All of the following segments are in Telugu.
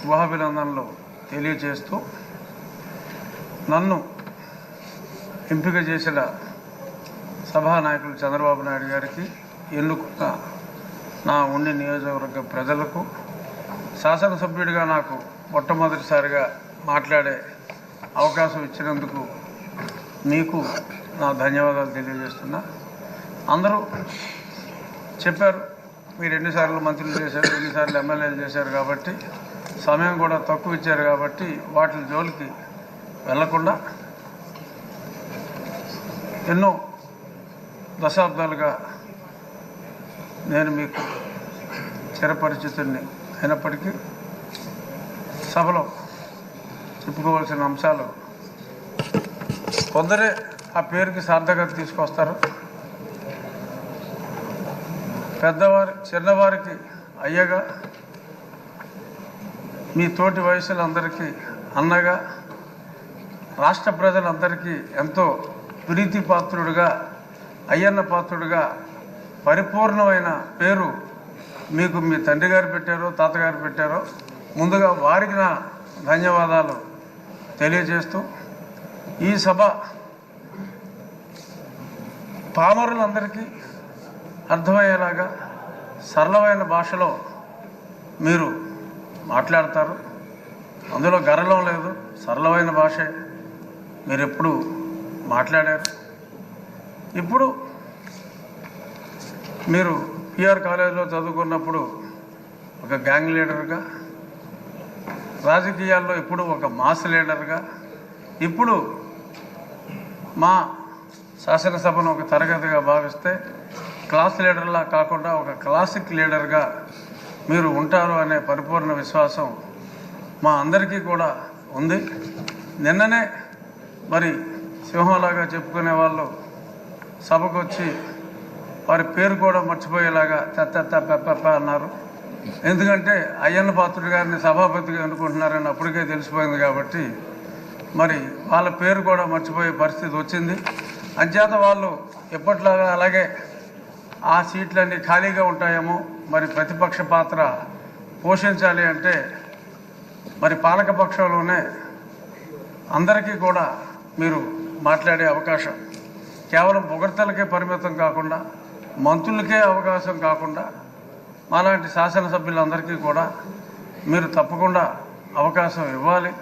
శుభాభినందనలు తెలియజేస్తూ నన్ను ఎంపిక చేసిన సభానాయకులు చంద్రబాబు నాయుడు గారికి, ఎన్నుకున్న నా ఉండి నియోజకవర్గ ప్రజలకు, శాసనసభ్యుడిగా నాకు మొట్టమొదటిసారిగా మాట్లాడే అవకాశం ఇచ్చినందుకు మీకు నా ధన్యవాదాలు తెలియజేస్తున్నా. అందరూ చెప్పారు, మీరు ఎన్నిసార్లు మంత్రులు చేశారు, ఎన్నిసార్లు ఎమ్మెల్యేలు చేశారు కాబట్టి సమయం కూడా తక్కువ ఇచ్చారు కాబట్టి వాటి జోలికి వెళ్లకుండా ఎన్నో దశాబ్దాలుగా నేను మీకు చిరపరిచితుడిని అయినప్పటికీ సభలో చెప్పుకోవాల్సిన అంశాలు కొందరే ఆ పేరుకి సార్థకత తీసుకొస్తారు. చిన్నవారికి అయ్యగా, మీ తోటి వయసులందరికీ అన్నగా, రాష్ట్ర ప్రజలందరికీ ఎంతో ప్రీతిపాత్రుడుగా, అయ్యన్న పాత్రుడుగా పరిపూర్ణమైన పేరు మీకు మీ తండ్రి గారు పెట్టారో తాతగారు పెట్టారో, ముందుగా వారికి నా ధన్యవాదాలు తెలియజేస్తూ, ఈ సభ పామరులందరికీ అర్థమయ్యేలాగా సరళమైన భాషలో మీరు మాట్లాడతారు. అందులో గర్వం లేదు, సరళమైన భాషే మీరు ఎప్పుడు మాట్లాడారు. ఇప్పుడు మీరు పిఆర్ కాలేజీలో చదువుకున్నప్పుడు ఒక గ్యాంగ్ లీడర్గా, రాజకీయాల్లో ఇప్పుడు ఒక మాస్ లీడర్గా, ఇప్పుడు మా శాసనసభను ఒక తరగతిగా భావిస్తే క్లాస్ లీడర్లా కాకుండా ఒక క్లాసిక్ లీడర్గా మీరు ఉంటారు అనే పరిపూర్ణ విశ్వాసం మా అందరికీ కూడా ఉంది. నిన్ననే మరి సింహంలాగా చెప్పుకునే వాళ్ళు సభకు వచ్చి వారి పేరు కూడా మర్చిపోయేలాగా పెప్ప అన్నారు. ఎందుకంటే అయ్యన్న పాత్రుడు గారిని సభాపతిగా ఎన్నుకుంటున్నారని అప్పటికే తెలిసిపోయింది కాబట్టి మరి వాళ్ళ పేరు కూడా మర్చిపోయే పరిస్థితి వచ్చింది. అంచేత వాళ్ళు ఎప్పట్లాగా అలాగే ఆ సీట్లన్నీ ఖాళీగా ఉంటాయేమో, మరి ప్రతిపక్ష పాత్ర పోషించాలి అంటే మరి పాలకపక్షంలోనే అందరికీ కూడా మీరు మాట్లాడే అవకాశం, కేవలం పొగడ్తలకే పరిమితం కాకుండా, మంత్రులకే అవకాశం కాకుండా, మాలాంటి శాసనసభ్యులందరికీ కూడా మీరు తప్పకుండా అవకాశం ఇవ్వాలి.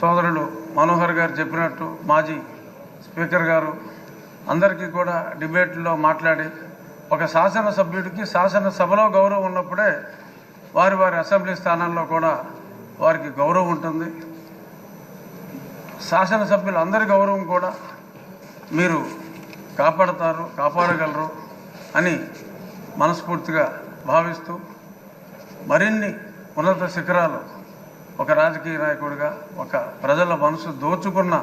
సోదరుడు మనోహర్ గారు చెప్పినట్టు మాజీ స్పీకర్ గారు అందరికీ కూడా డిబేట్లో మాట్లాడి, ఒక శాసనసభ్యుడికి శాసనసభలో గౌరవం ఉన్నప్పుడే వారి వారి అసెంబ్లీ స్థానాల్లో కూడా వారికి గౌరవం ఉంటుంది. శాసనసభ్యులందరి గౌరవం కూడా మీరు కాపాడగలరు అని మనస్ఫూర్తిగా భావిస్తూ, మరిన్ని ఉన్నత శిఖరాలు ఒక రాజకీయ నాయకుడిగా, ఒక ప్రజల మనసు దోచుకున్న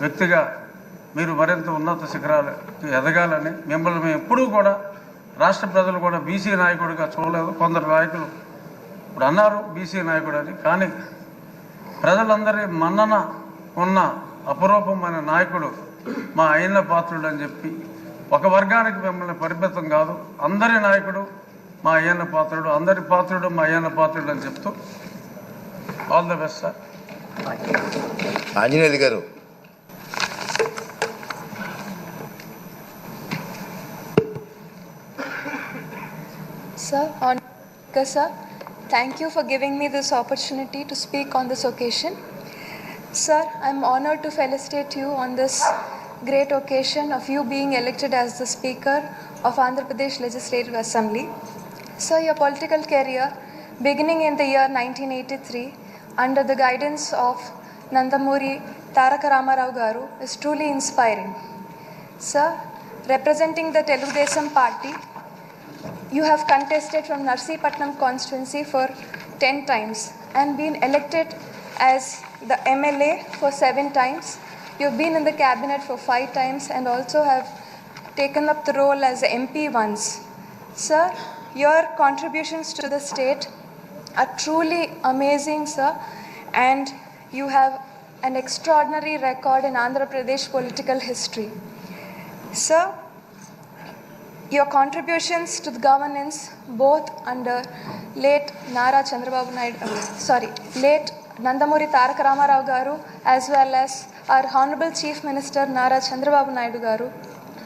వ్యక్తిగా మీరు మరింత ఉన్నత శిఖరాలకి ఎదగాలని, మిమ్మల్ని మేము ఎప్పుడూ కూడా రాష్ట్ర ప్రజలు కూడా బీసీ నాయకుడిగా చూడలేదు. కొందరు నాయకులు ఇప్పుడు అన్నారు బీసీ నాయకుడు అని, కానీ ప్రజలందరి మన్నన ఉన్న అపరూపమైన నాయకుడు మా అయ్యన్న పాత్రుడు అని చెప్పి, ఒక వర్గానికి మిమ్మల్ని పరిమితం కాదు, అందరి నాయకుడు మా అయ్యన్న పాత్రుడు, అందరి పాత్రుడు మా అయ్యన్న పాత్రుడు అని చెప్తూ all the best sir. Anjaneyulu గారు. Sir, thank you for giving me this opportunity to speak on this occasion. Sir, I'm honored to felicitate you on this great occasion of you being elected as the Speaker of Andhra Pradesh Legislative Assembly. Sir, your political career, beginning in the year 1983, under the guidance of Nandamuri Taraka Ramarao Garu, is truly inspiring. Sir, representing the Telugu Desam Party, you have contested from Narsipatnam constituency for 10 times and been elected as the MLA for 7 times. You've been in the cabinet for 5 times and also have taken up the role as MP once. Sir, your contributions to the state are truly amazing, sir, and you have an extraordinary record in Andhra Pradesh political history. Sir, your contributions to the governance, both under late Nara Chandrababu Naidu, late Nandamuri Tarak Ramarao Garu, as well as our Honorable Chief Minister Nara Chandrababu Naidu Garu,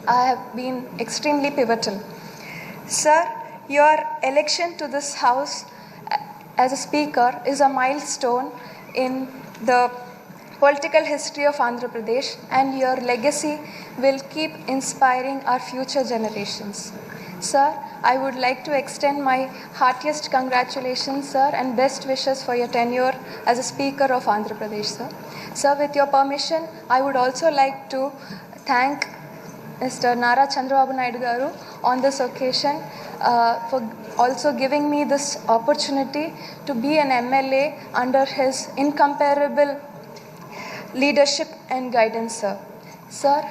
have been extremely pivotal. Sir, your election to this house as a speaker is a milestone in the political history of Andhra Pradesh, and your legacy will keep inspiring our future generations. Sir, I would like to extend my heartiest congratulations, sir, and best wishes for your tenure as a Speaker of Andhra Pradesh, sir. Sir, with your permission, I would also like to thank Mr. Nara Chandrababu Naidu Garu on this occasion for also giving me this opportunity to be an MLA under his incomparable leadership and guidance, sir. Sir,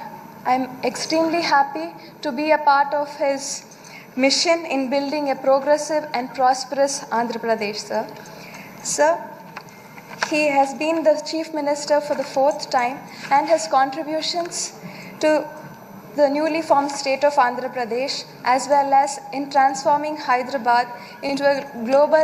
I'm extremely happy to be a part of his mission in building a progressive and prosperous Andhra Pradesh, sir. Sir, he has been the Chief Minister for the 4th time, and his contributions to the newly formed state of Andhra Pradesh, as well as in transforming Hyderabad into a global